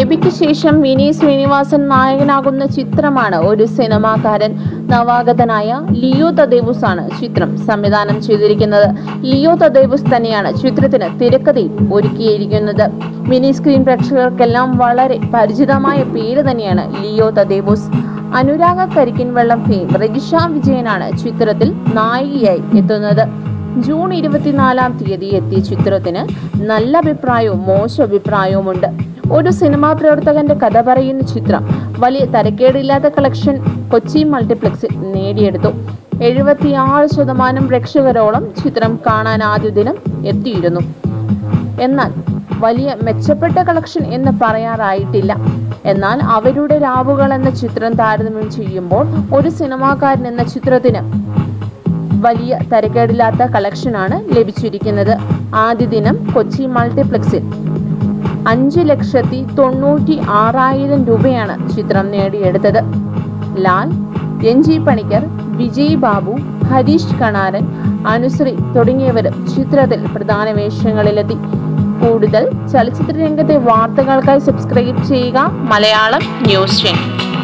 എബിക്ക് ശേഷം വിനീത് ശ്രീനിവാസൻ നായകനാകുന്ന ചിത്രമാണ് ഒരു സിനിമാകാരൻ. നവാഗതനായ ലിയോ തദേവുസ് ആണ് ചിത്രം സംവിധാനം ചെയ്തിരിക്കുന്നത്. ലിയോ തദേവുസ് തന്നെയാണ് ചിത്രത്തിന് തിരക്കഥയും ഒരുക്കിയിരിക്കുന്നത്. മിനി സ്ക്രീൻ പ്രേക്ഷകർക്കെല്ലാം വളരെ പരിചിതമായ പേര് തന്നെയാണ് ലിയോ തദേവുസ്. അനുരാഗ കരിക്കിൻ വെള്ളം ഫെയിം രജിഷ വിജയനാണ് ചിത്രത്തിൽ നായികയായി എത്തുന്നത്. ജൂൺ 24-ാം തീയതി എത്തിയ ചിത്രത്തിന് നല്ല അഭിപ്രായവും മോശം അഭിപ്രായവുമുണ്ട്. ഒരു സിനിമാ പ്രവർത്തകന്റെ കഥ പറയുന്ന ചിത്രം വലിയ തരക്കേടില്ലാത്ത കളക്ഷൻ കൊച്ചി മൾട്ടിപ്ലക്സിൽ നേടിയെടുത്തു. 76% പ്രേക്ഷകരോളം ചിത്രം കാണാൻ ആദ്യ ദിനം എത്തിയിരുന്നു. എന്നാൽ വലിയ മെച്ചപ്പെട്ട കളക്ഷൻ എന്ന് പറയാറായിട്ടില്ല. എന്നാൽ അവരുടെ രാവുകൾ എന്ന ചിത്രം താരതമ്യം ചെയ്യുമ്പോൾ ഒരു സിനിമാക്കാരൻ എന്ന ചിത്രത്തിന് വലിയ തരക്കേടില്ലാത്ത കളക്ഷനാണ് ലഭിച്ചിരിക്കുന്നത്. ആദ്യ ദിനം കൊച്ചി മൾട്ടിപ്ലക്സിൽ 5,96,000 രൂപയാണ് ചിത്രം നേടിയെടുത്തത്. ലാൽ, എൻ.ജി. പണിക്കർ, വിജയ് ബാബു, ഹരീഷ് കണാരൻ, അനുശ്രീ തുടങ്ങിയവരും ചിത്രത്തിൽ പ്രധാന വേഷങ്ങളിലെത്തി. കൂടുതൽ ചലച്ചിത്ര രംഗത്തെ വാർത്തകൾക്കായി സബ്സ്ക്രൈബ് ചെയ്യുക മലയാളം ന്യൂസ് ചാനൽ.